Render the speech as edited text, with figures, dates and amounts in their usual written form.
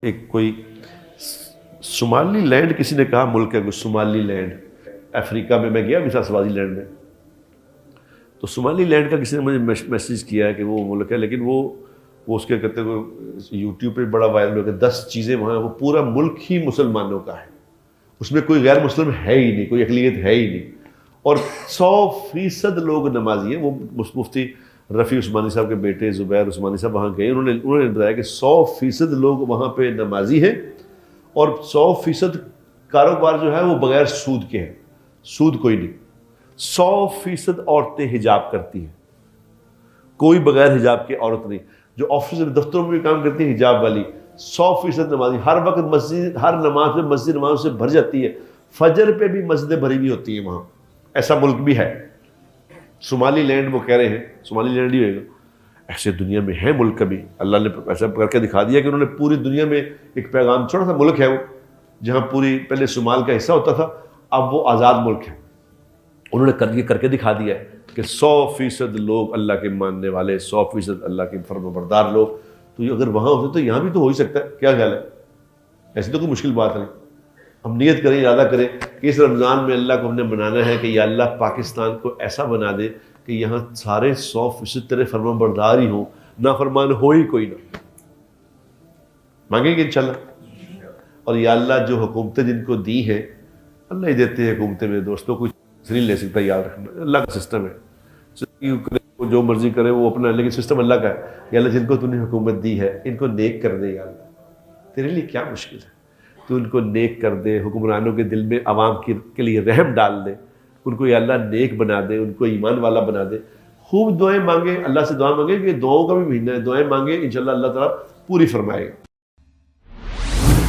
ایک کوئی صومالی لینڈ کسی نے کہا ملک ہے کوئی صومالی لینڈ، افریقہ میں میں گیا مثال سوازی لینڈ میں، تو صومالی لینڈ کا کسی نے مجھے میسیج کیا ہے کہ وہ ملک ہے، لیکن وہ اس کے کہتے ہیں یوٹیوب پہ بڑا وائرل ہو گیا 10 چیزیں وہاں، وہ پورا ملک ہی مسلمانوں کا ہے، اس میں کوئی غیر مسلم ہے ہی نہیں، کوئی اقلیت ہے ہی نہیں، اور 100% لوگ نمازی ہیں۔ وہ مفتی رفیع عثمانی صاحب کے بیٹے زبیر عثمانی صاحب وہاں گئے، انہوں نے بتایا کہ 100% لوگ وہاں پہ نمازی ہیں، اور 100% کاروبار جو ہے وہ بغیر سود کے ہے، سود کوئی نہیں۔ 100% عورتیں حجاب کرتی ہیں، کوئی بغیر حجاب کے عورت نہیں۔ جو آفس دفتروں میں بھی کام کرتی ہیں حجاب والی، 100% نمازی، ہر وقت مسجد، ہر نماز میں مسجد نماز سے بھر جاتی ہے، فجر پہ بھی مسجدیں بھری ہوئی ہوتی ہیں وہاں۔ ایسا ملک بھی ہے صومالی لینڈ، وہ کہہ رہے ہیں صومالی لینڈ ہی ہوئے گا۔ ایسے دنیا میں ہے ملک، کبھی اللہ نے ایسا کر کے دکھا دیا کہ انہوں نے پوری دنیا میں ایک پیغام چھوڑا تھا۔ ملک ہے وہ جہاں پوری پہلے صومال کا حصہ ہوتا تھا، اب وہ آزاد ملک ہے۔ انہوں نے کر کے دکھا دیا ہے کہ 100% لوگ اللہ کے ماننے والے، 100% اللہ کے فرمانبردار لوگ، تو یہ اگر وہاں ہوتے تو یہاں بھی تو ہو ہی سکتا ہے۔ کیا خیال ہے؟ ایسی تو کوئی مشکل بات نہیں۔ ہم نیت کریں، ارادہ کریں کہ اس رمضان میں اللہ کو ہم نے منانا ہے کہ یا اللہ پاکستان کو ایسا بنا دے کہ یہاں سارے 100% تیرے فرمان بردار ہی ہوں، نافرمان ہو ہی کوئی نہ۔ مانگیں گے انشاءاللہ۔ اور یا اللہ جو حکومتیں جن کو دی ہیں، اللہ ہی دیتے ہیں حکومتیں، میں دوستوں کوئی نہیں لے سکتا، یاد رکھنا اللہ کا سسٹم ہے، وہ جو مرضی کرے وہ اپنا، لیکن سسٹم اللہ کا ہے۔ یا اللہ جن کو تو نے حکومت دی ہے ان کو نیک کر دے، یا اللہ تیرے لیے کیا مشکل ہے، تو ان کو نیک کر دے، حکمرانوں کے دل میں عوام کے لیے رحم ڈال دے، ان کو یا اللہ نیک بنا دے، ان کو ایمان والا بنا دے۔ خوب دعائیں مانگیں، اللہ سے دعا مانگیں کہ دعاؤں کا بھی مہینہ ہے، دعائیں مانگیں، انشاءاللہ اللہ تعالیٰ پوری فرمائے گا۔